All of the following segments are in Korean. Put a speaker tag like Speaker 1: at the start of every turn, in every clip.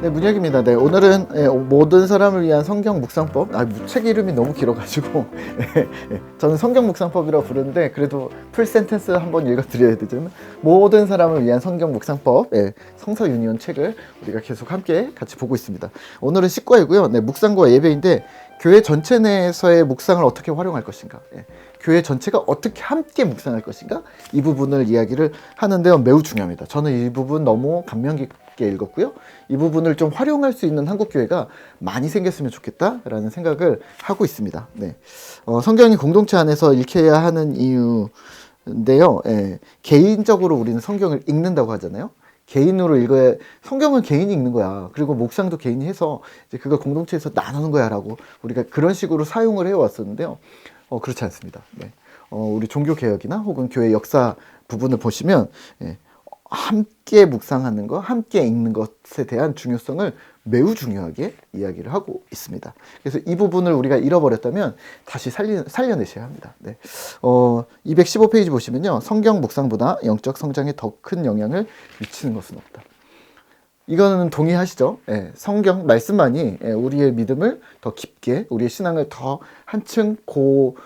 Speaker 1: 네, 문혁입니다. 네, 오늘은 모든 사람을 위한 성경 묵상법. 책 이름이 너무 길어가지고 저는 성경 묵상법이라고 부르는데 그래도 풀 센텐스 한번 읽어드려야 되잖아요. 모든 사람을 위한 성경 묵상법, 성서 유니온 책을 우리가 계속 함께 같이 보고 있습니다. 오늘은 19화이고요. 네, 묵상과 예배인데 교회 전체 내에서의 묵상을 어떻게 활용할 것인가, 교회 전체가 어떻게 함께 묵상할 것인가, 이 부분을 이야기를 하는데요. 매우 중요합니다. 저는 이 부분 너무 감명 깊게 읽었고요. 이 부분을 좀 활용할 수 있는 한국교회가 많이 생겼으면 좋겠다라는 생각을 하고 있습니다. 네. 성경이 공동체 안에서 읽혀야 하는 이유인데요. 개인적으로 우리는 성경을 읽는다고 하잖아요. 개인으로 읽어야, 성경은 개인이 읽는 거야. 그리고 묵상도 개인이 해서 이제 그걸 공동체에서 나누는 거야 라고 우리가 그런 식으로 사용을 해왔었는데요. 그렇지 않습니다. 네. 우리 종교개혁이나 혹은 교회 역사 부분을 보시면, 함께 묵상하는 것, 함께 읽는 것에 대한 중요성을 매우 중요하게 이야기를 하고 있습니다. 그래서 이 부분을 우리가 잃어버렸다면 다시 살려내셔야 합니다. 네. 215페이지 보시면요. 성경 묵상보다 영적 성장에 더 큰 영향을 미치는 것은 없다. 이거는 동의하시죠? 성경 말씀만이 우리의 믿음을 더 깊게, 우리의 신앙을 더 한층 고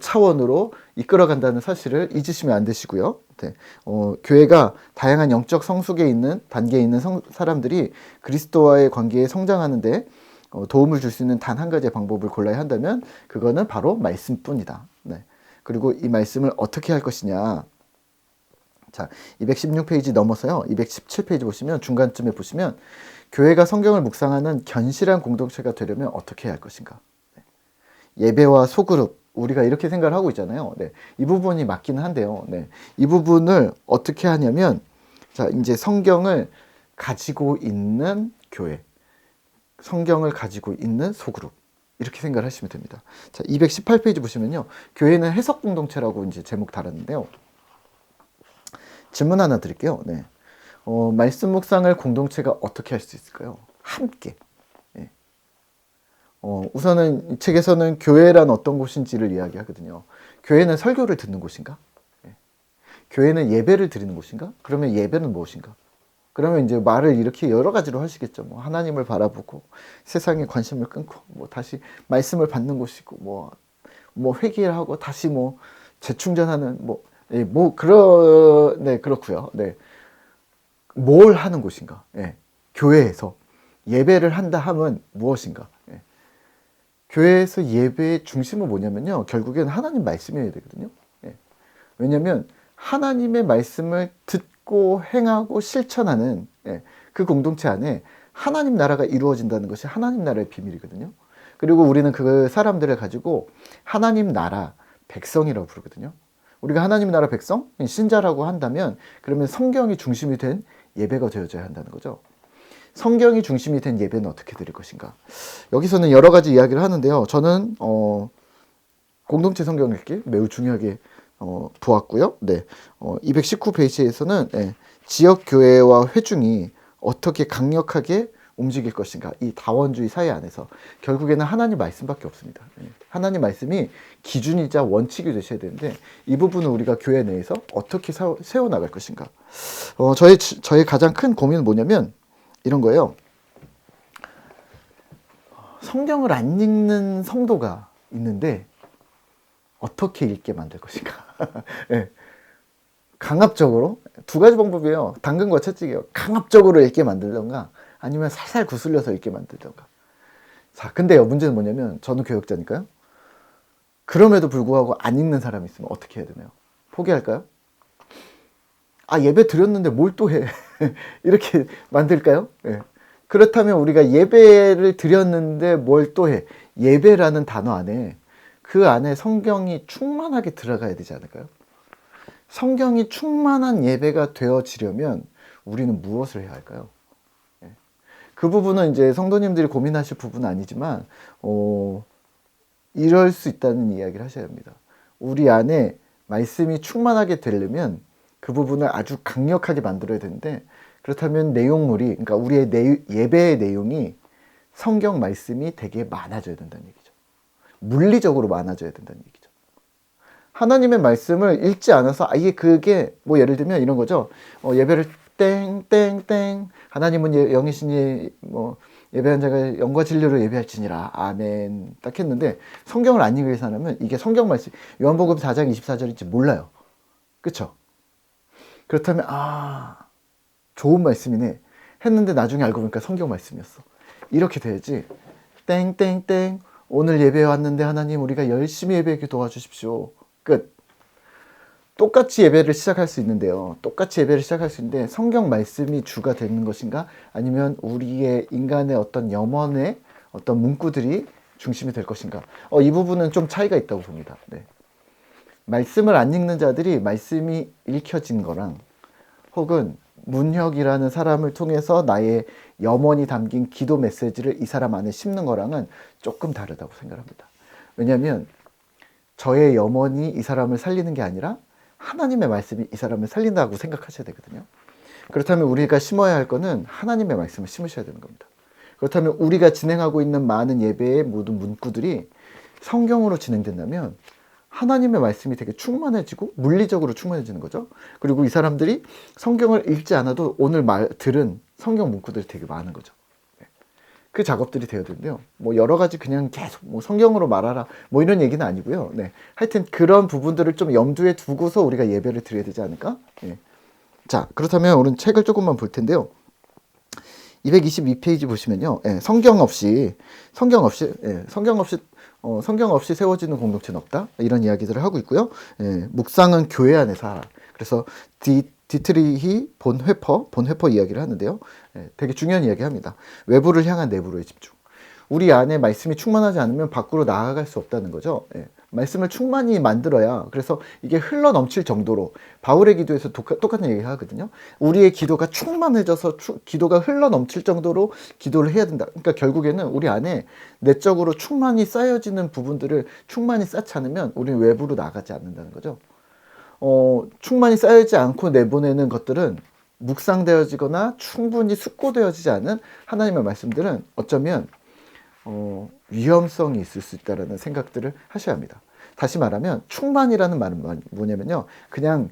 Speaker 1: 차원으로 이끌어간다는 사실을 잊으시면 안 되시고요. 네. 교회가 다양한 영적 성숙에 있는 단계에 있는 사람들이 그리스도와의 관계에 성장하는데 도움을 줄 수 있는 단 한 가지의 방법을 골라야 한다면 그거는 바로 말씀뿐이다. 네. 그리고 이 말씀을 어떻게 할 것이냐. 자, 216페이지 넘어서요. 217페이지 보시면 중간쯤에 보시면 교회가 성경을 묵상하는 견실한 공동체가 되려면 어떻게 해야 할 것인가. 네. 예배와 소그룹, 우리가 이렇게 생각을 하고 있잖아요. 네. 이 부분이 맞기는 한데요. 네. 이 부분을 어떻게 하냐면, 자, 이제 성경을 가지고 있는 교회, 성경을 가지고 있는 소그룹, 이렇게 생각을 하시면 됩니다. 자, 218페이지 보시면요. 교회는 해석 공동체라고 이제 제목 달았는데요. 질문 하나 드릴게요. 네. 말씀 묵상을 공동체가 어떻게 할 수 있을까요? 함께. 우선은 이 책에서는 교회란 어떤 곳인지를 이야기하거든요. 교회는 설교를 듣는 곳인가? 교회는 예배를 드리는 곳인가? 그러면 예배는 무엇인가? 그러면 이제 말을 이렇게 여러 가지로 하시겠죠. 뭐 하나님을 바라보고 세상에 관심을 끊고 뭐 다시 말씀을 받는 곳이고 뭐 회개를 하고 다시 뭐 재충전하는 네, 그렇고요. 네. 뭘 하는 곳인가? 교회에서 예배를 한다 함은 무엇인가? 교회에서 예배의 중심은 뭐냐면요. 결국엔 하나님 말씀이어야 되거든요. 왜냐하면 하나님의 말씀을 듣고 행하고 실천하는 그 공동체 안에 하나님 나라가 이루어진다는 것이 하나님 나라의 비밀이거든요. 그리고 우리는 그 사람들을 가지고 하나님 나라 백성이라고 부르거든요. 우리가 하나님 나라 백성, 신자라고 한다면 그러면 성경이 중심이 된 예배가 되어져야 한다는 거죠. 성경이 중심이 된 예배는 어떻게 드릴 것인가? 여기서는 여러 가지 이야기를 하는데요. 저는 공동체 성경 읽기 매우 중요하게 보았고요. 네, 219페이지에서는 지역 교회와 회중이 어떻게 강력하게 움직일 것인가? 이 다원주의 사회 안에서 결국에는 하나님 말씀밖에 없습니다. 하나님 말씀이 기준이자 원칙이 되셔야 되는데 이 부분을 우리가 교회 내에서 어떻게 세워나갈 것인가? 저의 가장 큰 고민은 뭐냐면 이런 거예요. 성경을 안 읽는 성도가 있는데 어떻게 읽게 만들 것인가? 강압적으로 두 가지 방법이에요. 당근과 채찍이에요. 강압적으로 읽게 만들던가 아니면 살살 구슬려서 읽게 만들던가. 자, 근데요, 문제는 뭐냐면 저는 교역자니까요. 그럼에도 불구하고 안 읽는 사람이 있으면 어떻게 해야 되나요? 포기할까요? 예배 드렸는데 뭘 또 해? 이렇게 만들까요? 그렇다면 우리가 예배를 드렸는데 뭘 또 해? 예배라는 단어 안에 그 안에 성경이 충만하게 들어가야 되지 않을까요? 성경이 충만한 예배가 되어지려면 우리는 무엇을 해야 할까요? 그 부분은 이제 성도님들이 고민하실 부분은 아니지만 이럴 수 있다는 이야기를 하셔야 합니다. 우리 안에 말씀이 충만하게 되려면 그 부분을 아주 강력하게 만들어야 되는데 그렇다면 내용물이, 그러니까 우리의 예배의 내용이 성경 말씀이 되게 많아져야 된다는 얘기죠. 물리적으로 많아져야 된다는 얘기죠. 하나님의 말씀을 읽지 않아서 아예 그게 뭐 예를 들면 이런 거죠. 예배를 땡땡땡 하나님은 영이시니 뭐 예배한 자가 영과 진리로 예배할지니라 아멘 딱 했는데 성경을 안 읽은 사람은 이게 성경 말씀 요한복음 4장 24절인지 몰라요. 그쵸? 그렇다면 좋은 말씀이네 했는데 나중에 알고 보니까 성경 말씀이었어. 이렇게 돼야지. 땡땡땡 오늘 예배에 왔는데 하나님 우리가 열심히 예배하게 도와주십시오. 끝. 똑같이 예배를 시작할 수 있는데요. 똑같이 예배를 시작할 수 있는데 성경 말씀이 주가 되는 것인가? 아니면 우리의 인간의 어떤 염원의 어떤 문구들이 중심이 될 것인가? 이 부분은 좀 차이가 있다고 봅니다. 네. 말씀을 안 읽는 자들이 말씀이 읽혀진 거랑 혹은 문혁이라는 사람을 통해서 나의 염원이 담긴 기도 메시지를 이 사람 안에 심는 거랑은 조금 다르다고 생각합니다. 왜냐하면 저의 염원이 이 사람을 살리는 게 아니라 하나님의 말씀이 이 사람을 살린다고 생각하셔야 되거든요. 그렇다면 우리가 심어야 할 거는 하나님의 말씀을 심으셔야 되는 겁니다. 그렇다면 우리가 진행하고 있는 많은 예배의 모든 문구들이 성경으로 진행된다면 하나님의 말씀이 되게 충만해지고 물리적으로 충만해지는 거죠. 그리고 이 사람들이 성경을 읽지 않아도 오늘 들은 성경 문구들이 되게 많은 거죠. 그 작업들이 되어야 되는데요. 뭐 여러 가지 그냥 계속 뭐 성경으로 말하라 뭐 이런 얘기는 아니고요. 네. 하여튼 그런 부분들을 좀 염두에 두고서 우리가 예배를 드려야 되지 않을까? 네. 자, 그렇다면 우리는 책을 조금만 볼 텐데요. 222페이지 보시면요. 성경 없이 세워지는 공동체는 없다. 이런 이야기들을 하고 있고요. 묵상은 교회 안에서 하라. 그래서 디트리히 본회퍼 이야기를 하는데요. 되게 중요한 이야기합니다. 외부를 향한 내부로의 집중. 우리 안에 말씀이 충만하지 않으면 밖으로 나아갈 수 없다는 거죠. 말씀을 충만히 만들어야 그래서 이게 흘러 넘칠 정도로 바울의 기도에서 똑같은 얘기를 하거든요. 우리의 기도가 충만해져서 기도가 흘러 넘칠 정도로 기도를 해야 된다. 그러니까 결국에는 우리 안에 내적으로 충만히 쌓여지는 부분들을 충만히 쌓지 않으면 우리는 외부로 나가지 않는다는 거죠. 충만히 쌓이지 않고 내보내는 것들은 묵상되어지거나 충분히 숙고되어지지 않은 하나님의 말씀들은 어쩌면 위험성이 있을 수 있다는 생각들을 하셔야 합니다. 다시 말하면 충만이라는 말은 뭐냐면요. 그냥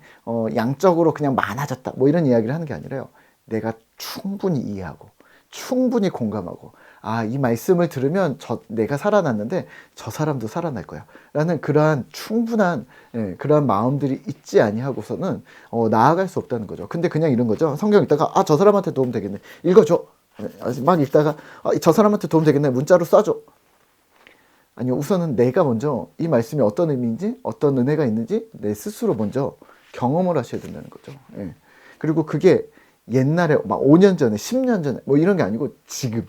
Speaker 1: 양적으로 그냥 많아졌다 뭐 이런 이야기를 하는 게 아니라요. 내가 충분히 이해하고 충분히 공감하고 이 말씀을 들으면 내가 살아났는데 저 사람도 살아날 거야 라는 그러한 충분한 그러한 마음들이 있지 아니하고서는 나아갈 수 없다는 거죠. 근데 그냥 이런 거죠. 성경 읽다가 저 사람한테 도움 되겠네 읽어줘. 막 읽다가 저 사람한테 도움 되겠네 문자로 쏴줘. 아니요, 우선은 내가 먼저 이 말씀이 어떤 의미인지 어떤 은혜가 있는지 내 스스로 먼저 경험을 하셔야 된다는 거죠. 그리고 그게 옛날에 막 5년 전에 10년 전에 뭐 이런 게 아니고 지금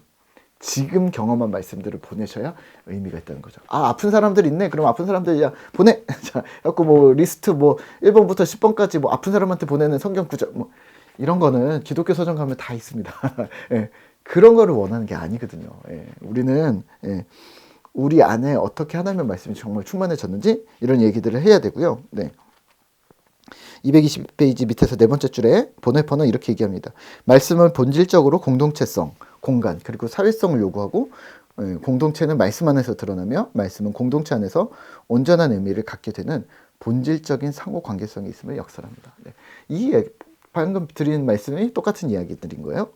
Speaker 1: 경험한 말씀들을 보내셔야 의미가 있다는 거죠. 아픈 사람들 있네. 그럼 아픈 사람들 보내. 자, 갖고 뭐 리스트 뭐 1번부터 10번까지 뭐 아픈 사람한테 보내는 성경 구절 뭐 이런 거는 기독교 서점 가면 다 있습니다. 그런 거를 원하는 게 아니거든요. 우리는 우리 안에 어떻게 하나님의 말씀이 정말 충만해졌는지 이런 얘기들을 해야 되고요. 220페이지 밑에서 네 번째 줄에 본회퍼는 이렇게 얘기합니다. 말씀은 본질적으로 공동체성, 공간, 그리고 사회성을 요구하고 공동체는 말씀 안에서 드러나며 말씀은 공동체 안에서 온전한 의미를 갖게 되는 본질적인 상호 관계성이 있음을 역설합니다. 방금 드린 말씀이 똑같은 이야기들인 거예요.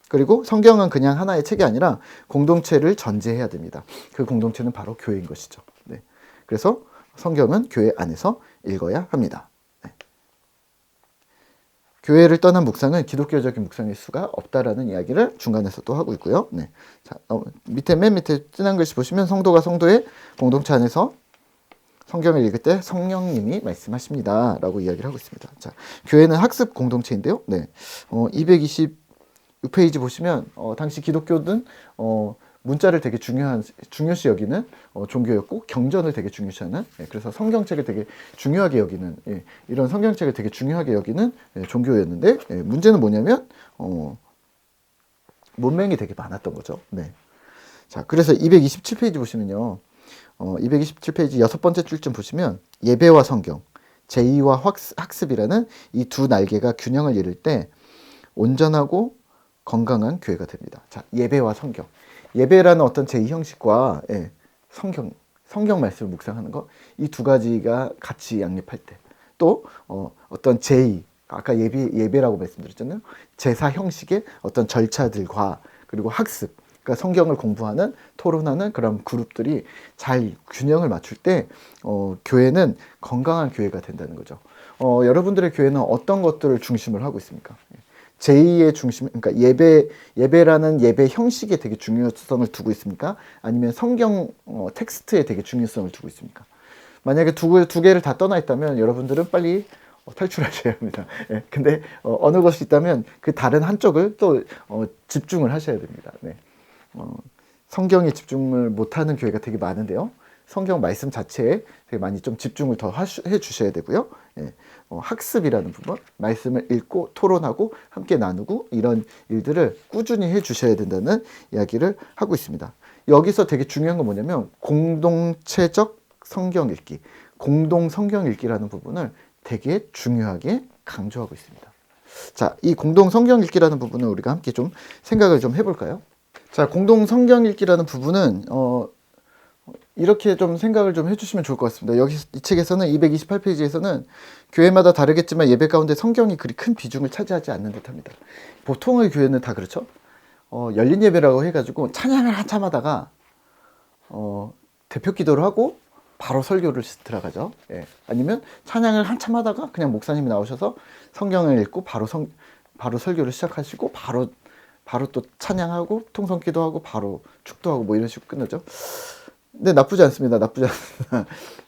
Speaker 1: 그리고 성경은 그냥 하나의 책이 아니라 공동체를 전제해야 됩니다. 그 공동체는 바로 교회인 것이죠. 그래서 성경은 교회 안에서 읽어야 합니다. 교회를 떠난 묵상은 기독교적인 묵상일 수가 없다라는 이야기를 중간에서 또 하고 있고요. 자, 맨 밑에 진한 글씨 보시면 성도가 성도의 공동체 안에서 성경을 읽을 때 성령님이 말씀하십니다. 라고 이야기를 하고 있습니다. 자, 교회는 학습 공동체인데요. 226페이지 보시면 당시 기독교는 문자를 되게 중요시 여기는 종교였고 경전을 되게 중요시하는 그래서 성경책을 되게 중요하게 여기는 이런 성경책을 되게 중요하게 여기는 종교였는데 문제는 뭐냐면 문맹이 되게 많았던 거죠. 자, 그래서 227페이지 보시면요. 227페이지 6번째 줄쯤 보시면 예배와 성경, 제의와 학습이라는 이 두 날개가 균형을 이룰 때 온전하고 건강한 교회가 됩니다. 자, 예배와 성경. 예배라는 어떤 제의 형식과 성경 말씀을 묵상하는 것, 이 두 가지가 같이 양립할 때, 또 어떤 제의, 아까 예배라고 말씀드렸잖아요. 제사 형식의 어떤 절차들과 그리고 학습, 그러니까 성경을 공부하는, 토론하는 그런 그룹들이 잘 균형을 맞출 때 교회는 건강한 교회가 된다는 거죠. 여러분들의 교회는 어떤 것들을 중심을 하고 있습니까? 제2의 중심, 그러니까 예배라는 예배 형식에 되게 중요성을 두고 있습니까? 아니면 성경 텍스트에 되게 중요성을 두고 있습니까? 만약에 두 개를 다 떠나 있다면 여러분들은 빨리 탈출하셔야 합니다. 예, 근데 어느 것이 있다면 그 다른 한쪽을 또 집중을 하셔야 됩니다. 네. 성경에 집중을 못하는 교회가 되게 많은데요. 성경 말씀 자체에 되게 많이 좀 집중을 더 해주셔야 되고요. 예, 학습이라는 부분, 말씀을 읽고 토론하고 함께 나누고 이런 일들을 꾸준히 해주셔야 된다는 이야기를 하고 있습니다. 여기서 되게 중요한 건 뭐냐면 공동체적 성경 읽기, 공동 성경 읽기라는 부분을 되게 중요하게 강조하고 있습니다. 자, 이 공동 성경 읽기라는 부분을 우리가 함께 좀 생각을 좀 해볼까요? 자, 공동 성경 읽기라는 부분은 이렇게 좀 생각을 좀 해주시면 좋을 것 같습니다. 여기 이 책에서는 228페이지에서는 교회마다 다르겠지만 예배 가운데 성경이 그리 큰 비중을 차지하지 않는 듯합니다. 보통의 교회는 다 그렇죠. 열린 예배라고 해가지고 찬양을 한참 하다가 대표 기도를 하고 바로 설교를 들어가죠. 예. 아니면 찬양을 한참 하다가 그냥 목사님이 나오셔서 성경을 읽고 바로 설교를 시작하시고 바로 또 찬양하고 통성 기도하고 바로 축도하고 뭐 이런 식으로 끝나죠. 근데 나쁘지 않습니다.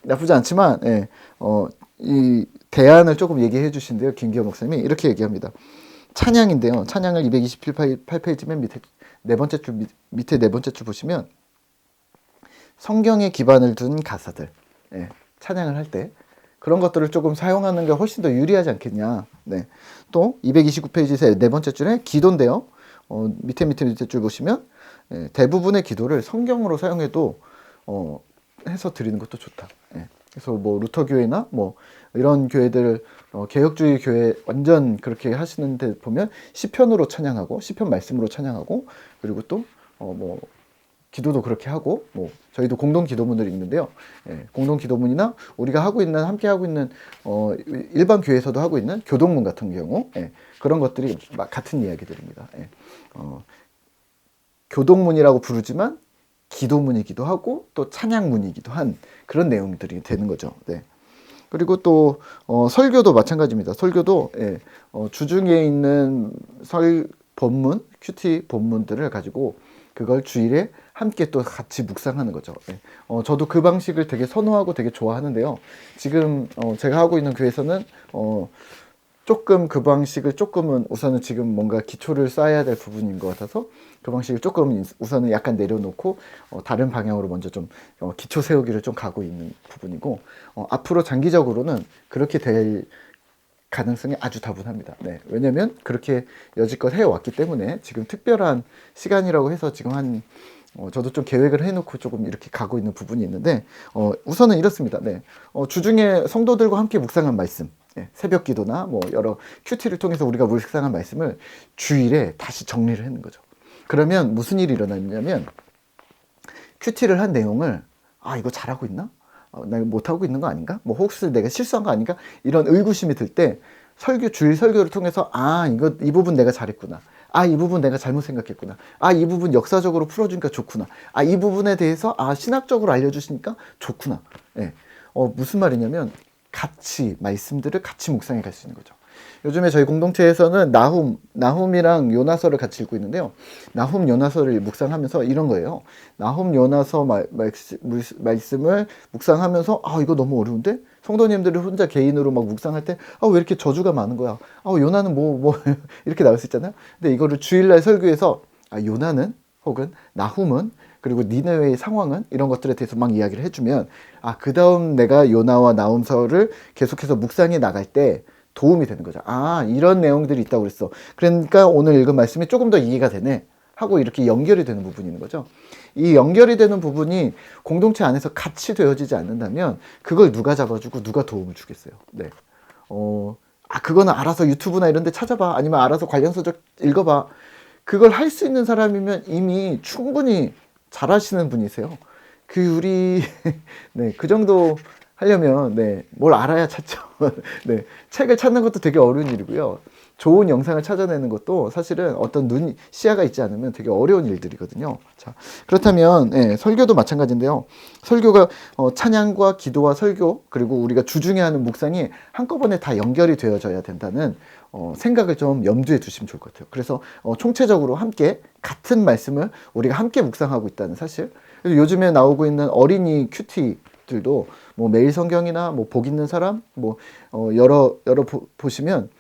Speaker 1: 나쁘지 않지만 예. 이 대안을 조금 얘기해 주신데요. 김기호 목사님이 이렇게 얘기합니다. 찬양인데요. 찬양을 228페이지 맨 밑에 네 번째 줄 밑에 네 번째 줄 보시면 성경에 기반을 둔 가사들, 예, 찬양을 할 때 그런 것들을 조금 사용하는 게 훨씬 더 유리하지 않겠냐. 네. 또 229페이지에서 네 번째 줄에 기도인데요. 밑에 줄 보시면 대부분의 기도를 성경으로 사용해도 해서 드리는 것도 좋다. 예. 그래서 뭐 루터 교회나 뭐 이런 교회들 개혁주의 교회 완전 그렇게 하시는데 보면 시편으로 찬양하고 시편 말씀으로 찬양하고 그리고 또 뭐 기도도 그렇게 하고 뭐 저희도 공동 기도문들이 있는데요. 예, 공동 기도문이나 우리가 함께 하고 있는 일반 교회에서도 하고 있는 교동문 같은 경우 예, 그런 것들이 같은 이야기들입니다. 예, 교동문이라고 부르지만 기도문이기도 하고 또 찬양문이기도 한 그런 내용들이 되는 거죠. 네. 그리고 또 설교도 마찬가지입니다. 설교도 예, 주중에 있는 본문, 큐티 본문들을 가지고 그걸 주일에 함께 또 같이 묵상하는 거죠. 예. 저도 그 방식을 되게 선호하고 되게 좋아하는데요. 지금 제가 하고 있는 교회에서는 조금 그 방식을 조금은 우선은 지금 뭔가 기초를 쌓아야 될 부분인 것 같아서 그 방식을 조금 우선은 약간 내려놓고 다른 방향으로 먼저 좀 기초 세우기를 좀 가고 있는 부분이고 앞으로 장기적으로는 그렇게 될 가능성이 아주 다분합니다. 네. 왜냐면 그렇게 여지껏 해왔기 때문에 지금 특별한 시간이라고 해서 지금 저도 좀 계획을 해놓고 조금 이렇게 가고 있는 부분이 있는데 우선은 이렇습니다. 네. 주중에 성도들과 함께 묵상한 말씀 예, 새벽 기도나 뭐 여러 큐티를 통해서 우리가 묵상한 말씀을 주일에 다시 정리를 하는 거죠. 그러면 무슨 일이 일어나냐면 큐티를 한 내용을 이거 잘하고 있나? 나 이거 못하고 있는 거 아닌가? 뭐 혹시 내가 실수한 거 아닌가? 이런 의구심이 들 때 주일 설교를 통해서 이 부분 내가 잘했구나. 이 부분 내가 잘못 생각했구나. 이 부분 역사적으로 풀어주니까 좋구나. 이 부분에 대해서 신학적으로 알려주시니까 좋구나. 예. 무슨 말이냐면 말씀들을 같이 묵상해 갈 수 있는 거죠. 요즘에 저희 공동체에서는 나훔이랑 요나서를 같이 읽고 있는데요. 나훔 요나서를 묵상하면서 이런 거예요. 나훔 요나서 말씀을 묵상하면서 이거 너무 어려운데? 성도님들이 혼자 개인으로 막 묵상할 때 왜 이렇게 저주가 많은 거야? 요나는 뭐 이렇게 나올 수 있잖아요. 근데 이거를 주일날 설교에서 요나는 혹은 나훔은 그리고 니느웨의 상황은 이런 것들에 대해서 막 이야기를 해주면 그 다음 내가 요나와 나훔서를 계속해서 묵상해 나갈 때 도움이 되는 거죠. 이런 내용들이 있다고 그랬어. 그러니까 오늘 읽은 말씀이 조금 더 이해가 되네 하고 이렇게 연결이 되는 부분이 있는 거죠. 이 연결이 되는 부분이 공동체 안에서 같이 되어지지 않는다면 그걸 누가 잡아주고 누가 도움을 주겠어요. 네. 그거는 알아서 유튜브나 이런 데 찾아봐. 아니면 알아서 관련서적 읽어봐. 그걸 할 수 있는 사람이면 이미 충분히 잘하시는 분이세요. 네, 그 정도 하려면 뭘 알아야 찾죠. 네, 책을 찾는 것도 되게 어려운 일이고요. 좋은 영상을 찾아내는 것도 사실은 어떤 시야가 있지 않으면 되게 어려운 일들이거든요. 자, 그렇다면 설교도 마찬가지인데요. 설교가 찬양과 기도와 설교 그리고 우리가 주중에 하는 묵상이 한꺼번에 다 연결이 되어져야 된다는 생각을 좀 염두에 두시면 좋을 것 같아요. 그래서 총체적으로 함께 같은 말씀을 우리가 함께 묵상하고 있다는 사실. 그래서 요즘에 나오고 있는 어린이 큐티들도 뭐 매일 성경이나 뭐 복 있는 사람 뭐 여러 보시면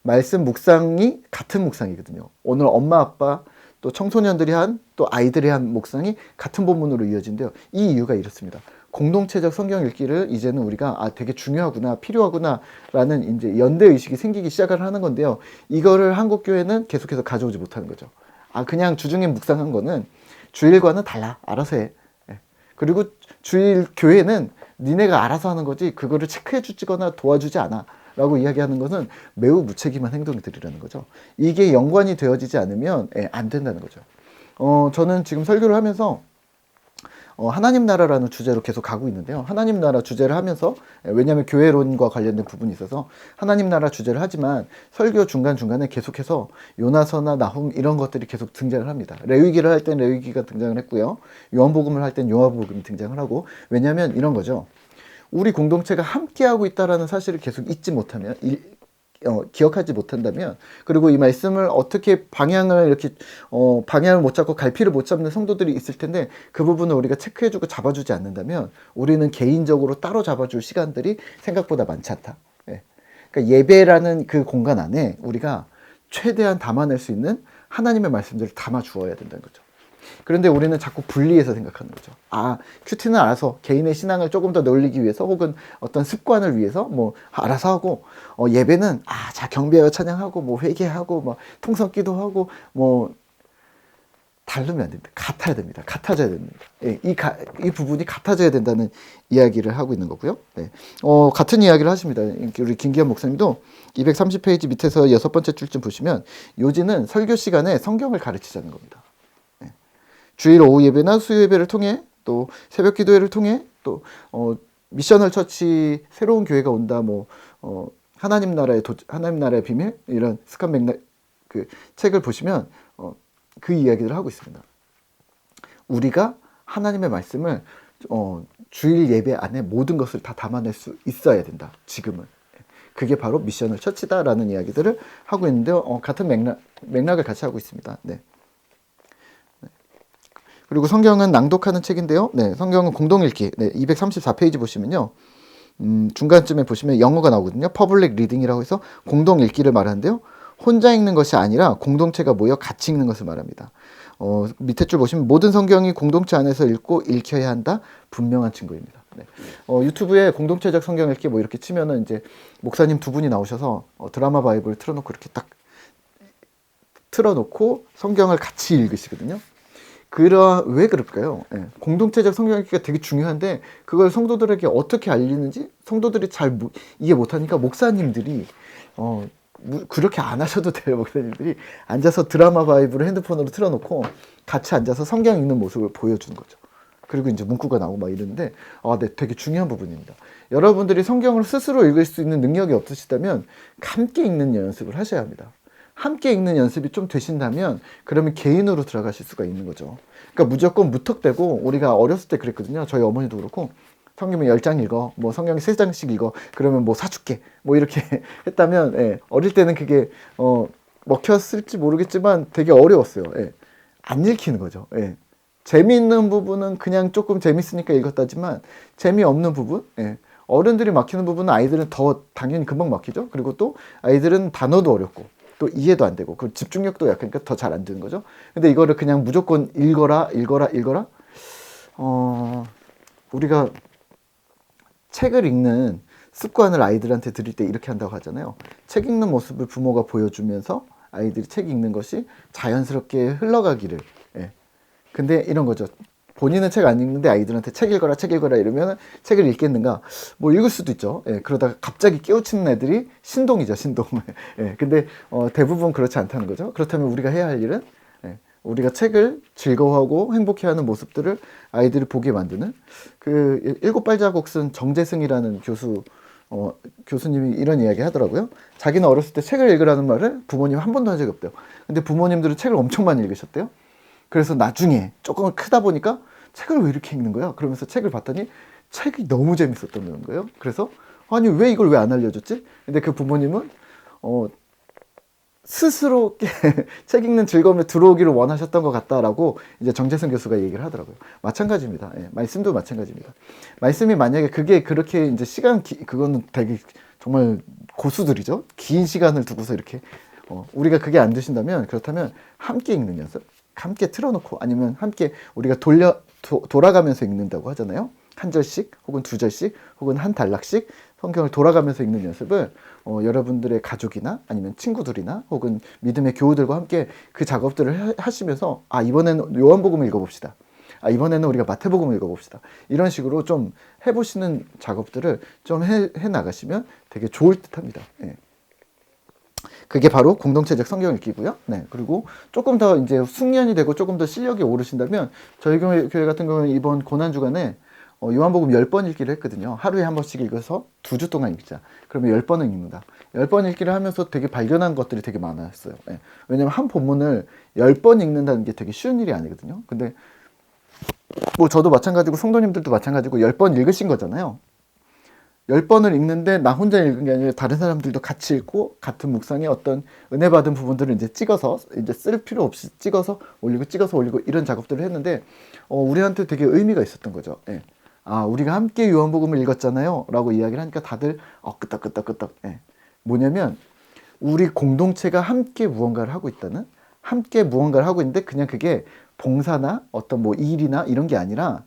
Speaker 1: 말씀 묵상이 같은 묵상이거든요. 오늘 엄마 아빠 또 청소년들이 한 또 아이들이 한 묵상이 같은 본문으로 이어진대요. 이 이유가 이렇습니다. 공동체적 성경 읽기를 이제는 우리가 되게 중요하구나 필요하구나라는 이제 연대 의식이 생기기 시작을 하는 건데요. 이거를 한국 교회는 계속해서 가져오지 못하는 거죠. 그냥 주중에 묵상한 거는 주일과는 달라. 알아서 해. 그리고 주일 교회는 니네가 알아서 하는 거지 그거를 체크해 주거나 도와주지 않아 라고 이야기하는 것은 매우 무책임한 행동들이라는 거죠. 이게 연관이 되어지지 않으면 안 된다는 거죠. 저는 지금 설교를 하면서 하나님 나라라는 주제로 계속 가고 있는데요. 하나님 나라 주제를 하면서 왜냐하면 교회론과 관련된 부분이 있어서 하나님 나라 주제를 하지만 설교 중간중간에 계속해서 요나서나 나훔 이런 것들이 계속 등장을 합니다. 레위기를 할 땐 레위기가 등장을 했고요. 요한복음을 할 땐 요한복음이 등장을 하고 왜냐하면 이런 거죠. 우리 공동체가 함께하고 있다는 사실을 계속 잊지 못하면 기억하지 못한다면 그리고 이 말씀을 어떻게 방향을 이렇게 방향을 못 잡고 갈피를 못 잡는 성도들이 있을 텐데 그 부분을 우리가 체크해주고 잡아주지 않는다면 우리는 개인적으로 따로 잡아줄 시간들이 생각보다 많지 않다. 그러니까 예배라는 그 공간 안에 우리가 최대한 담아낼 수 있는 하나님의 말씀들을 담아 주어야 된다는 거죠. 그런데 우리는 자꾸 분리해서 생각하는 거죠. 큐티는 알아서 개인의 신앙을 조금 더 놀리기 위해서 혹은 어떤 습관을 위해서 뭐 알아서 하고 예배는 자 경배하고 찬양하고 뭐 회개하고 뭐 통성기도 하고 뭐 다르면 안 됩니다. 같아야 됩니다. 같아져야 됩니다. 이 부분이 같아져야 된다는 이야기를 하고 있는 거고요. 같은 이야기를 하십니다. 우리 김기현 목사님도 230페이지 밑에서 6번째 줄쯤 보시면 요지는 설교 시간에 성경을 가르치자는 겁니다. 주일 오후 예배나 수요 예배를 통해 또 새벽 기도회를 통해 또 미셔널 처치 새로운 교회가 온다 뭐 하나님 나라의 비밀 이런 스칸 맥락 그 책을 보시면 그 이야기를 하고 있습니다. 우리가 하나님의 말씀을 주일 예배 안에 모든 것을 다 담아낼 수 있어야 된다. 지금은 그게 바로 미셔널 처치다라는 이야기들을 하고 있는데요. 같은 맥락을 같이 하고 있습니다. 네. 그리고 성경은 낭독하는 책인데요. 성경은 공동읽기. 234페이지 보시면요. 중간쯤에 보시면 영어가 나오거든요. 퍼블릭 리딩이라고 해서 공동읽기를 말하는데요. 혼자 읽는 것이 아니라 공동체가 모여 같이 읽는 것을 말합니다. 밑에 줄 보시면 모든 성경이 공동체 안에서 읽고 읽혀야 한다. 분명한 친구입니다. 유튜브에 공동체적 성경 읽기 뭐 이렇게 치면은 이제 목사님 두 분이 나오셔서 드라마 바이블을 틀어놓고 이렇게 딱 틀어놓고 성경을 같이 읽으시거든요. 왜 그럴까요? 공동체적 성경 읽기가 되게 중요한데 그걸 성도들에게 어떻게 알리는지 성도들이 잘 이해 못하니까 목사님들이 그렇게 안 하셔도 돼요. 목사님들이 앉아서 드라마 바이블을 핸드폰으로 틀어놓고 같이 앉아서 성경 읽는 모습을 보여주는 거죠. 그리고 이제 문구가 나오고 막 이러는데 되게 중요한 부분입니다. 여러분들이 성경을 스스로 읽을 수 있는 능력이 없으시다면 함께 읽는 연습을 하셔야 합니다. 함께 읽는 연습이 좀 되신다면 그러면 개인으로 들어가실 수가 있는 거죠. 그러니까 무조건 무턱대고 우리가 어렸을 때 그랬거든요. 저희 어머니도 그렇고 성경을 10장 읽어 뭐 성경 3장씩 읽어 그러면 뭐 사줄게 뭐 이렇게 했다면 어릴 때는 그게 먹혔을지 모르겠지만 되게 어려웠어요. 안 읽히는 거죠. 재미있는 부분은 그냥 조금 재밌으니까 읽었다지만 재미없는 부분 어른들이 막히는 부분은 아이들은 더 당연히 금방 막히죠. 그리고 또 아이들은 단어도 어렵고 또 이해도 안 되고 그 집중력도 약하니까 더 잘 안 되는 거죠. 근데 이거를 그냥 무조건 읽어라 우리가 책을 읽는 습관을 아이들한테 드릴 때 이렇게 한다고 하잖아요. 책 읽는 모습을 부모가 보여주면서 아이들이 책 읽는 것이 자연스럽게 흘러가기를. 근데 이런 거죠. 본인은 책 안 읽는데 아이들한테 책 읽어라 이러면 책을 읽겠는가? 뭐 읽을 수도 있죠. 그러다가 갑자기 깨우치는 애들이 신동이죠, 신동. 근데 대부분 그렇지 않다는 거죠. 그렇다면 우리가 해야 할 일은 우리가 책을 즐거워하고 행복해하는 모습들을 아이들이 보게 만드는 그 일곱 발자국 쓴 정재승이라는 교수님이 이런 이야기 하더라고요. 자기는 어렸을 때 책을 읽으라는 말을 부모님 한 번도 한 적이 없대요. 근데 부모님들은 책을 엄청 많이 읽으셨대요. 그래서 나중에 조금 크다 보니까 책을 왜 이렇게 읽는 거야? 그러면서 책을 봤더니 책이 너무 재밌었던 거예요. 그래서 아니 왜 이걸 왜 안 알려줬지? 근데 그 부모님은 스스로 책 읽는 즐거움에 들어오기를 원하셨던 것 같다라고 이제 정재승 교수가 얘기를 하더라고요. 마찬가지입니다. 예, 말씀도 마찬가지입니다. 말씀이 만약에 그게 그렇게 이제 그거는 되게 정말 고수들이죠. 긴 시간을 두고서 이렇게 우리가 그게 안 되신다면 그렇다면 함께 읽는 연습, 함께 틀어놓고 아니면 함께 우리가 돌아가면서 읽는다고 하잖아요. 한 절씩 혹은 두 절씩 혹은 한 단락씩 성경을 돌아가면서 읽는 연습을 여러분들의 가족이나 아니면 친구들이나 혹은 믿음의 교우들과 함께 그 작업들을 하시면서 이번에는 요한복음을 읽어봅시다. 이번에는 우리가 마태복음을 읽어봅시다. 이런 식으로 좀 해보시는 작업들을 좀 해 나가시면 되게 좋을 듯 합니다. 예. 그게 바로 공동체적 성경 읽기고요. 네. 그리고 조금 더 이제 숙련이 되고 조금 더 실력이 오르신다면 저희 교회 같은 경우는 이번 고난주간에 요한복음 10번 읽기를 했거든요. 하루에 한 번씩 읽어서 2주 동안 읽자. 그러면 10번은 읽는다. 10번 읽기를 하면서 되게 발견한 것들이 되게 많았어요. 예. 왜냐면 한 본문을 10번 읽는다는 게 되게 쉬운 일이 아니거든요. 근데 뭐 저도 마찬가지고 성도님들도 마찬가지고 10번 읽으신 거잖아요. 10번을 읽는데 나 혼자 읽은 게 아니라 다른 사람들도 같이 읽고 같은 묵상에 어떤 은혜 받은 부분들을 이제 찍어서 이제 쓸 필요 없이 찍어서 올리고 이런 작업들을 했는데 우리한테 되게 의미가 있었던 거죠. 예. 우리가 함께 요한복음을 읽었잖아요 라고 이야기를 하니까 다들 끄떡끄떡. 예. 뭐냐면 우리 공동체가 함께 무언가를 하고 있다는, 함께 무언가를 하고 있는데 그냥 그게 봉사나 어떤 뭐 일이나 이런 게 아니라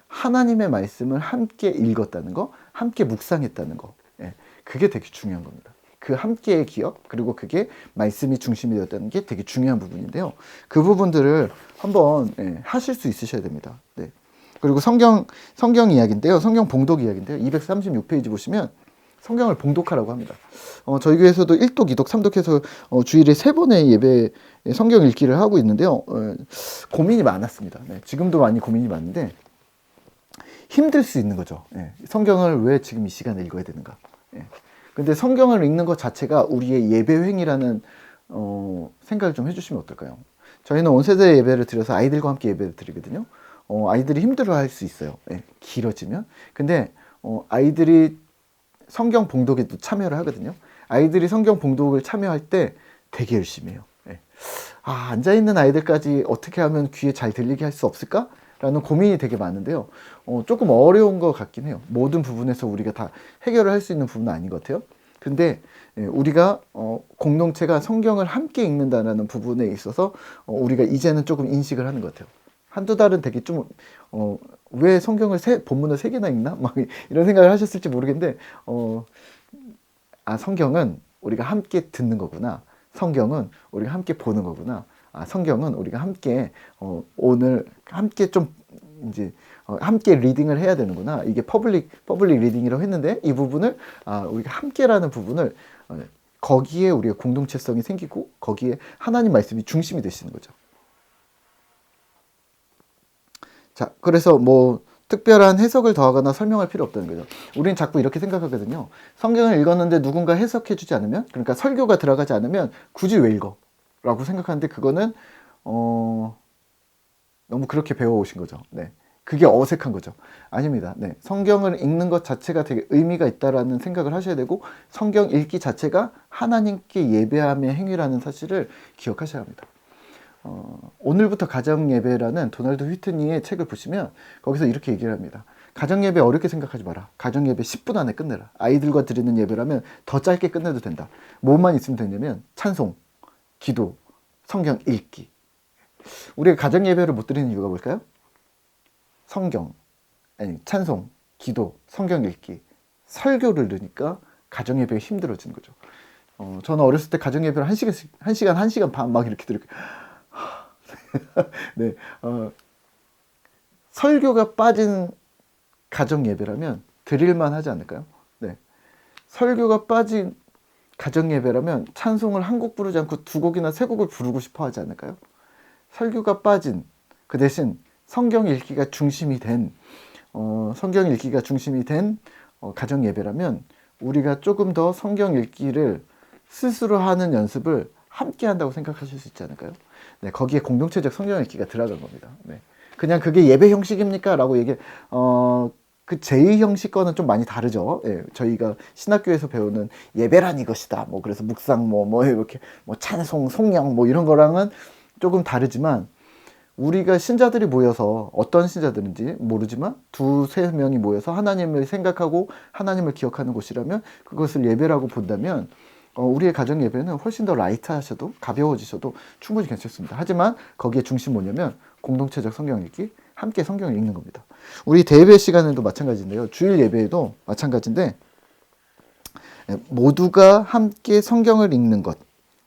Speaker 1: 하나님의 말씀을 함께 읽었다는 거, 함께 묵상했다는 거. 예. 그게 되게 중요한 겁니다. 그 함께의 기억, 그리고 그게 말씀이 중심이 되었다는 게 되게 중요한 부분인데요. 그 부분들을 한번 하실 수 있으셔야 됩니다. 네. 그리고 성경 이야기인데요. 성경 봉독 이야기인데요. 236페이지 보시면 성경을 봉독하라고 합니다. 저희 교회에서도 1독, 2독, 3독 해서 주일에 3번의 예배 성경 읽기를 하고 있는데요. 고민이 많았습니다. 네, 지금도 많이 고민이 많은데 힘들 수 있는 거죠. 예, 성경을 왜 지금 이 시간에 읽어야 되는가. 예. 근데 성경을 읽는 것 자체가 우리의 예배행위라는 생각을 좀 해주시면 어떨까요? 저희는 온세대 예배를 드려서 아이들과 함께 예배를 드리거든요. 아이들이 힘들어할 수 있어요. 예, 길어지면. 근데 아이들이 성경 봉독에도 참여를 하거든요. 아이들이 성경 봉독을 참여할 때 되게 열심히 해요. 예. 앉아있는 아이들까지 어떻게 하면 귀에 잘 들리게 할 수 없을까? 라는 고민이 되게 많은데요. 조금 어려운 것 같긴 해요. 모든 부분에서 우리가 다 해결을 할 수 있는 부분은 아닌 것 같아요. 근데 우리가 공동체가 성경을 함께 읽는다는 부분에 있어서 우리가 이제는 조금 인식을 하는 것 같아요. 한두 달은 되게 좀 왜 성경을 본문을 3개나 읽나? 막 이런 생각을 하셨을지 모르겠는데 성경은 우리가 함께 듣는 거구나. 성경은 우리가 함께 보는 거구나. 성경은 우리가 함께 오늘 함께 좀 이제 함께 리딩을 해야 되는구나. 이게 퍼블릭 리딩이라고 했는데 이 부분을 우리가 함께라는 부분을 거기에 우리가 공동체성이 생기고 거기에 하나님 말씀이 중심이 되시는 거죠. 자, 그래서 뭐 특별한 해석을 더하거나 설명할 필요 없다는 거죠. 우리는 자꾸 이렇게 생각하거든요. 성경을 읽었는데 누군가 해석해 주지 않으면, 그러니까 설교가 들어가지 않으면 굳이 왜 읽어? 라고 생각하는데 그거는 너무 그렇게 배워오신 거죠. 네. 그게 어색한 거죠. 아닙니다. 네. 성경을 읽는 것 자체가 되게 의미가 있다라는 생각을 하셔야 되고 성경 읽기 자체가 하나님께 예배함의 행위라는 사실을 기억하셔야 합니다. 오늘부터 가정예배라는 도널드 휘트니의 책을 보시면 거기서 이렇게 얘기를 합니다. 가정예배 어렵게 생각하지 마라. 가정예배 10분 안에 끝내라. 아이들과 드리는 예배라면 더 짧게 끝내도 된다. 뭐만 있으면 되냐면 찬송, 기도, 성경 읽기. 우리가 가정예배를 못 드리는 이유가 뭘까요? 찬송, 기도, 성경 읽기, 설교를 넣으니까 가정예배가 힘들어지는 거죠. 저는 어렸을 때 가정예배를 1시간 반 막 이렇게 드렸고 네, 설교가 빠진 가정예배라면 드릴만 하지 않을까요? 네. 설교가 빠진 가정예배라면 찬송을 한 곡 부르지 않고 2곡이나 3곡을 부르고 싶어 하지 않을까요? 설교가 빠진 그 대신 성경 읽기가 중심이 된 성경 읽기가 중심이 된 가정 예배라면 우리가 조금 더 성경 읽기를 스스로 하는 연습을 함께 한다고 생각하실 수 있지 않을까요? 네, 거기에 공동체적 성경 읽기가 들어간 겁니다. 네. 그냥 그게 예배 형식입니까? 라고 그 제2 형식과는 좀 많이 다르죠. 예, 저희가 신학교에서 배우는 예배란 이것이다. 뭐 그래서 묵상 이렇게 찬송, 송영 이런 거랑은 조금 다르지만 우리가 신자들이 모여서 어떤 신자들인지 모르지만 두세 명이 모여서 하나님을 생각하고 하나님을 기억하는 곳이라면 그것을 예배라고 본다면 우리의 가정 예배는 훨씬 더 라이트하셔도 가벼워지셔도 충분히 괜찮습니다. 하지만 거기에 중심 뭐냐면 공동체적 성경 읽기, 함께 성경을 읽는 겁니다. 우리 대예배 시간에도 마찬가지인데요. 주일 예배에도 마찬가지인데 모두가 함께 성경을 읽는 것.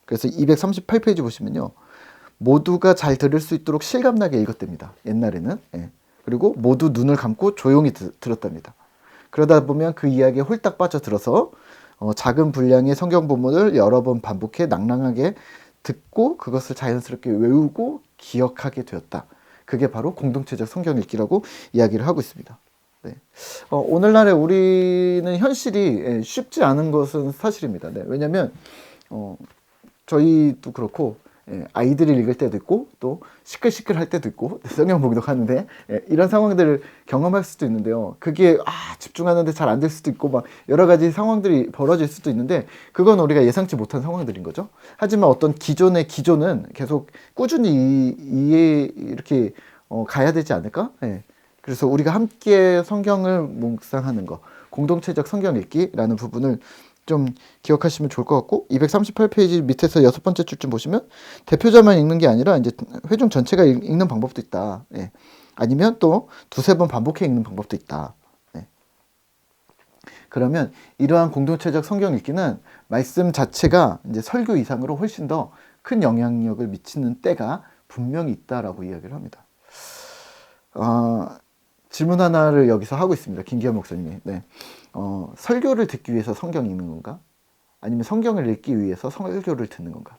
Speaker 1: 그래서 238페이지 보시면요. 모두가 잘 들을 수 있도록 실감나게 읽었답니다. 옛날에는. 예. 그리고 모두 눈을 감고 조용히 들었답니다. 그러다 보면 그 이야기에 홀딱 빠져들어서 작은 분량의 성경 본문을 여러 번 반복해 낭낭하게 듣고 그것을 자연스럽게 외우고 기억하게 되었다. 그게 바로 공동체적 성경 읽기라고 이야기를 하고 있습니다. 네. 오늘날에 우리는 현실이 쉽지 않은 것은 사실입니다. 네. 왜냐하면 저희도 그렇고 아이들이 읽을 때도 있고 또 시끌시끌 할 때도 있고 성경 봉독하는데 이런 상황들을 경험할 수도 있는데요. 그게 집중하는데 잘 안 될 수도 있고 막 여러 가지 상황들이 벌어질 수도 있는데 그건 우리가 예상치 못한 상황들인 거죠. 하지만 어떤 기존의 기조는 계속 꾸준히 이렇게 가야 되지 않을까? 그래서 우리가 함께 성경을 묵상하는 거, 공동체적 성경 읽기라는 부분을 좀 기억하시면 좋을 것 같고 238페이지 밑에서 6번째 줄쯤 보시면 대표자만 읽는 게 아니라 이제 회중 전체가 읽는 방법도 있다. 아니면 또 두세 번 반복해 읽는 방법도 있다. 그러면 이러한 공동체적 성경 읽기는 말씀 자체가 이제 설교 이상으로 훨씬 더 큰 영향력을 미치는 때가 분명히 있다라고 이야기를 합니다. 질문 하나를 여기서 하고 있습니다. 김기현 목사님이. 네. 설교를 듣기 위해서 성경 읽는 건가? 아니면 성경을 읽기 위해서 설교를 듣는 건가?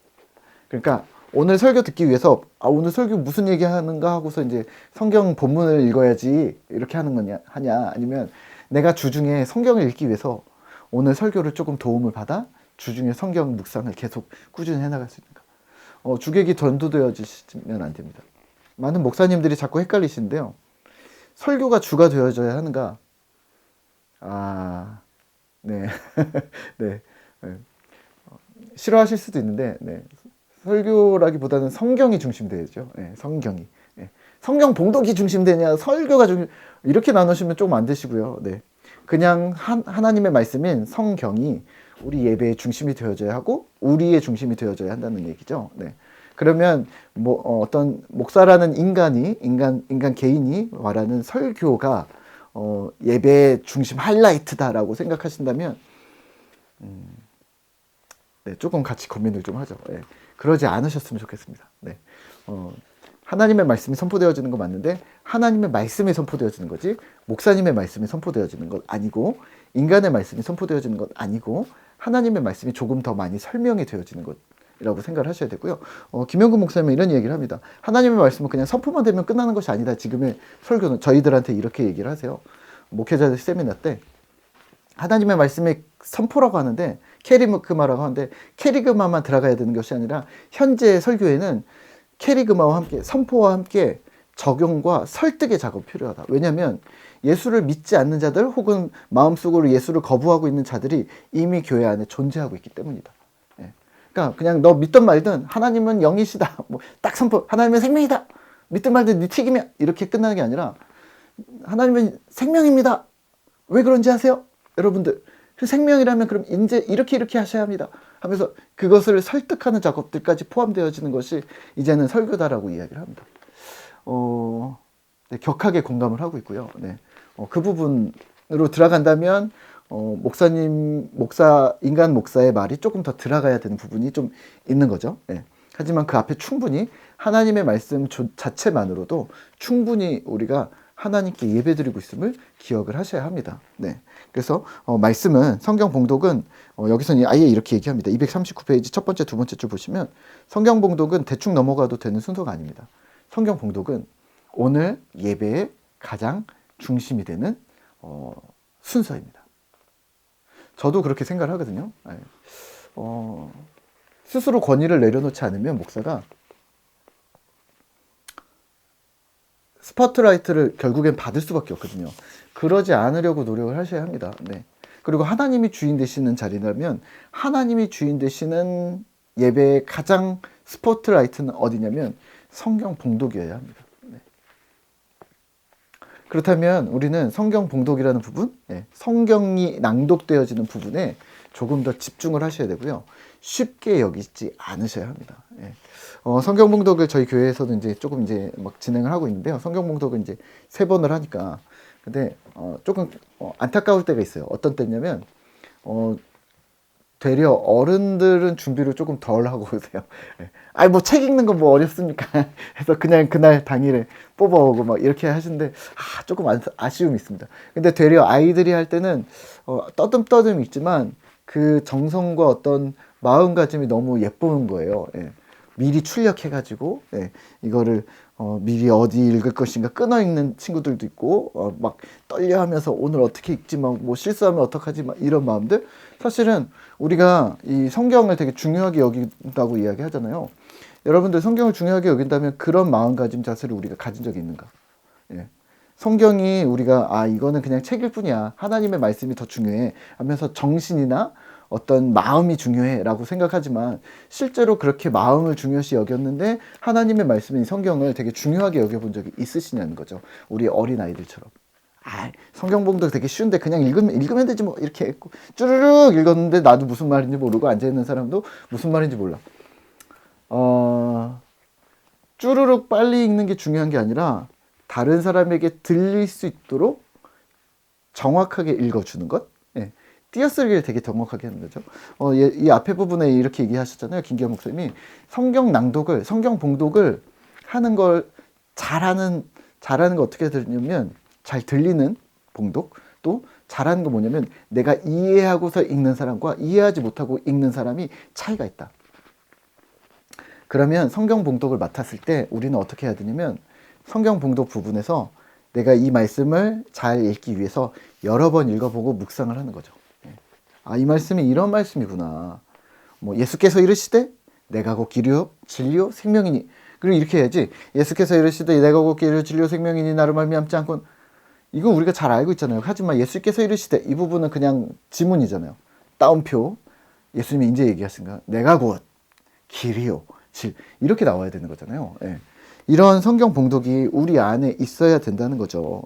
Speaker 1: 그러니까 오늘 설교 듣기 위해서 오늘 설교 무슨 얘기 하는가 하고서 이제 성경 본문을 읽어야지 이렇게 하는 하냐? 아니면 내가 주중에 성경을 읽기 위해서 오늘 설교를 조금 도움을 받아 주중에 성경 묵상을 계속 꾸준히 해나갈 수 있는가? 주객이 전도되어지시면 안 됩니다. 많은 목사님들이 자꾸 헷갈리시는데요. 설교가 주가 되어져야 하는가? 네. 네. 싫어하실 수도 있는데, 네. 설교라기보다는 성경이 중심되죠. 네, 성경이. 네. 성경 봉독이 중심되냐, 설교가 이렇게 나누시면 조금 안 되시고요. 네. 그냥 하나님의 말씀인 성경이 우리 예배의 중심이 되어져야 하고, 우리의 중심이 되어져야 한다는 얘기죠. 네. 그러면 어떤 목사라는 인간 개인이 말하는 설교가 예배의 중심 하이라이트다라고 생각하신다면 네, 조금 같이 고민을 좀 하죠. 네, 그러지 않으셨으면 좋겠습니다. 네, 하나님의 말씀이 선포되어지는 거 맞는데 하나님의 말씀이 선포되어지는 거지 목사님의 말씀이 선포되어지는 것 아니고 인간의 말씀이 선포되어지는 것 아니고 하나님의 말씀이 조금 더 많이 설명이 되어지는 것이라고 생각을 하셔야 되고요. 김영근 목사님은 이런 얘기를 합니다. 하나님의 말씀은 그냥 선포만 되면 끝나는 것이 아니다. 지금의 설교는 저희들한테 이렇게 얘기를 하세요. 목회자들 세미나 때 하나님의 말씀이 선포라고 하는데 캐리그마라고 하는데 캐리그마만 들어가야 되는 것이 아니라 현재의 설교에는 캐리그마와 함께 선포와 함께 적용과 설득의 작업이 필요하다. 왜냐하면 예수를 믿지 않는 자들 혹은 마음속으로 예수를 거부하고 있는 자들이 이미 교회 안에 존재하고 있기 때문이다. 그러니까 그냥 너 믿든 말든 하나님은 영이시다. 딱 선포. 하나님은 생명이다. 믿든 말든 네 튀기면 이렇게 끝나는 게 아니라 하나님은 생명입니다. 왜 그런지 아세요? 여러분들. 생명이라면 그럼 이제 이렇게 하셔야 합니다. 하면서 그것을 설득하는 작업들까지 포함되어지는 것이 이제는 설교다라고 이야기를 합니다. 네, 격하게 공감을 하고 있고요. 네. 그 부분으로 들어간다면 인간 목사의 말이 조금 더 들어가야 되는 부분이 좀 있는 거죠. 네. 하지만 그 앞에 충분히 하나님의 말씀 자체만으로도 충분히 우리가 하나님께 예배드리고 있음을 기억을 하셔야 합니다. 네. 그래서 말씀은 성경 봉독은 여기서는 아예 이렇게 얘기합니다. 239페이지 첫 번째, 두 번째 줄 보시면 성경 봉독은 대충 넘어가도 되는 순서가 아닙니다. 성경 봉독은 오늘 예배의 가장 중심이 되는 순서입니다. 저도 그렇게 생각을 하거든요. 스스로 권위를 내려놓지 않으면 목사가 스포트라이트를 결국엔 받을 수밖에 없거든요. 그러지 않으려고 노력을 하셔야 합니다. 네. 그리고 하나님이 주인 되시는 자리라면 하나님이 주인 되시는 예배의 가장 스포트라이트는 어디냐면 성경 봉독이어야 합니다. 네. 그렇다면 우리는 성경 봉독이라는 부분, 성경이 낭독되어지는 부분에 조금 더 집중을 하셔야 되고요. 쉽게 여기지 않으셔야 합니다. 성경 봉독을 저희 교회에서도 이제 조금 이제 막 진행을 하고 있는데요. 성경 봉독은 이제 3번을 하니까. 근데 조금 안타까울 때가 있어요. 어떤 때냐면 되려 어른들은 준비를 조금 덜 하고 오세요. 아니 뭐 책 읽는 거 뭐 어렵습니까? 해서 그냥 그날 당일에 뽑아오고 막 이렇게 하시는데 조금 아쉬움이 있습니다. 근데 되려 아이들이 할 때는 떠듬떠듬 있지만 그 정성과 어떤 마음가짐이 너무 예쁜 거예요. 미리 출력해가지고 이거를 미리 어디 읽을 것인가 끊어 읽는 친구들도 있고 막 떨려하면서 오늘 어떻게 읽지 뭐 실수하면 어떡하지 막 이런 마음들. 사실은 우리가 이 성경을 되게 중요하게 여긴다고 이야기하잖아요. 여러분들 성경을 중요하게 여긴다면 그런 마음가짐 자세를 우리가 가진 적이 있는가? 성경이 우리가 이거는 그냥 책일 뿐이야, 하나님의 말씀이 더 중요해 하면서 정신이나 어떤 마음이 중요해라고 생각하지만 실제로 그렇게 마음을 중요시 여겼는데 하나님의 말씀인 성경을 되게 중요하게 여겨본 적이 있으시냐는 거죠. 우리 어린아이들처럼. 성경 봉독 되게 쉬운데 그냥 읽으면 되지 뭐 이렇게 했고 쭈르륵 읽었는데 나도 무슨 말인지 모르고 앉아있는 사람도 무슨 말인지 몰라. 쭈르륵 빨리 읽는 게 중요한 게 아니라 다른 사람에게 들릴 수 있도록 정확하게 읽어주는 것. 띄어쓰기를 되게 정확하게 하는 거죠. 이 앞에 부분에 이렇게 얘기하셨잖아요. 김기현 목사님이 성경 낭독을, 성경 봉독을 하는 걸 잘하는 거 어떻게 들리냐면 잘 들리는 봉독, 또 잘하는 거 뭐냐면 내가 이해하고서 읽는 사람과 이해하지 못하고 읽는 사람이 차이가 있다. 그러면 성경 봉독을 맡았을 때 우리는 어떻게 해야 되냐면 성경 봉독 부분에서 내가 이 말씀을 잘 읽기 위해서 여러 번 읽어보고 묵상을 하는 거죠. 이 말씀이 이런 말씀이구나. 뭐 예수께서 이르시되 내가 곧 길이요 진리요 생명이니. 그리고 이렇게 해야지. 예수께서 이르시되 내가 곧 길이요 진리요 생명이니 나를 말미암지 않고. 이거 우리가 잘 알고 있잖아요. 하지만 예수께서 이르시되 이 부분은 그냥 지문이잖아요. 따옴표. 예수님이 이제 얘기하신가? 내가 곧 길이요 질. 이렇게 나와야 되는 거잖아요. 이런 성경 봉독이 우리 안에 있어야 된다는 거죠.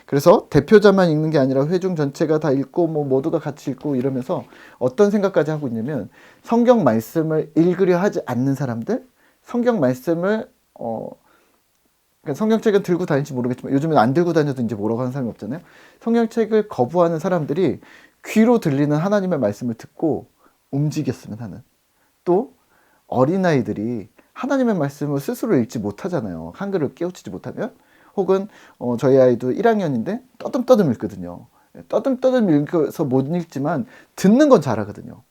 Speaker 1: 그래서 대표자만 읽는 게 아니라 회중 전체가 다 읽고 뭐 모두가 같이 읽고 이러면서 어떤 생각까지 하고 있냐면 성경 말씀을 읽으려 하지 않는 사람들, 성경 말씀을 그러니까 성경책을 들고 다닐지 모르겠지만 요즘엔 안 들고 다녀도 이제 뭐라고 하는 사람이 없잖아요. 성경책을 거부하는 사람들이 귀로 들리는 하나님의 말씀을 듣고 움직였으면 하는. 또 어린아이들이 하나님의 말씀을 스스로 읽지 못하잖아요. 한글을 깨우치지 못하면. 혹은 저희 아이도 1학년인데 떠듬떠듬 읽거든요. 떠듬떠듬 읽어서 못 읽지만 듣는 건 잘하거든요.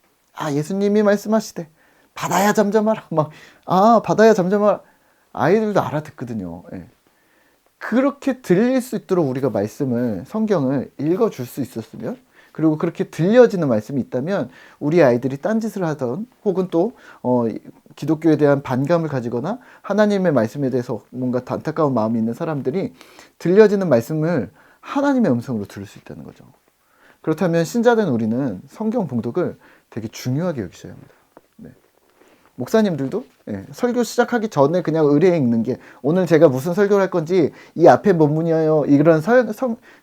Speaker 1: 예수님이 말씀하시되 바다야 잠잠하라. 바다야 잠잠하라. 아이들도 알아듣거든요. 그렇게 들릴 수 있도록 우리가 성경을 읽어줄 수 있었으면, 그리고 그렇게 들려지는 말씀이 있다면 우리 아이들이 딴짓을 하던 혹은 또 기독교에 대한 반감을 가지거나 하나님의 말씀에 대해서 뭔가 안타까운 마음이 있는 사람들이 들려지는 말씀을 하나님의 음성으로 들을 수 있다는 거죠. 그렇다면 신자된 우리는 성경 봉독을 되게 중요하게 여기셔야 합니다. 목사님들도 설교 시작하기 전에 그냥 의뢰에 읽는 게, 오늘 제가 무슨 설교를 할 건지 이 앞에 본문이에요 이런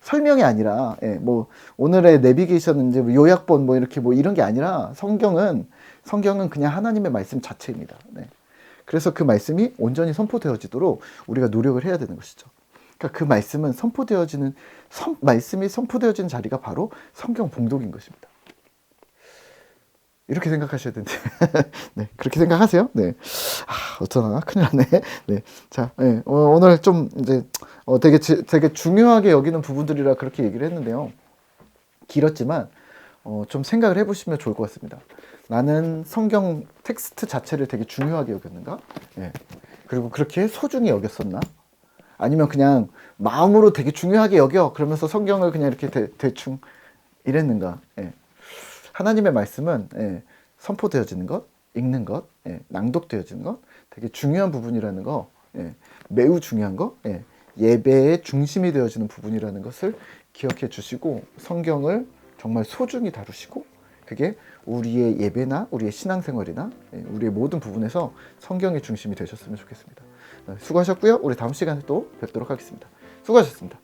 Speaker 1: 설명이 아니라 뭐 오늘의 내비게이션은 이제 요약본 뭐 이렇게 뭐 이런 게 아니라 성경은 그냥 하나님의 말씀 자체입니다. 그래서 그 말씀이 온전히 선포되어지도록 우리가 노력을 해야 되는 것이죠. 그러니까 그 말씀은 말씀이 선포되어지는 자리가 바로 성경 봉독인 것입니다. 이렇게 생각하셔야 되는데. 그렇게 생각하세요? 어쩌나 큰일 났네. 자, 오늘 좀 이제 되게 중요하게 여기는 부분들이라 그렇게 얘기를 했는데요. 길었지만 좀 생각을 해보시면 좋을 것 같습니다. 나는 성경 텍스트 자체를 되게 중요하게 여겼는가? 예. 그리고 그렇게 소중히 여겼었나? 아니면 그냥 마음으로 되게 중요하게 여겨 그러면서 성경을 그냥 이렇게 대충 이랬는가? 예. 하나님의 말씀은 선포되어지는 것, 읽는 것, 낭독되어지는 것 되게 중요한 부분이라는 거, 매우 중요한 거, 예배의 중심이 되어지는 부분이라는 것을 기억해 주시고 성경을 정말 소중히 다루시고 그게 우리의 예배나 우리의 신앙생활이나 우리의 모든 부분에서 성경의 중심이 되셨으면 좋겠습니다. 수고하셨고요. 우리 다음 시간에 또 뵙도록 하겠습니다. 수고하셨습니다.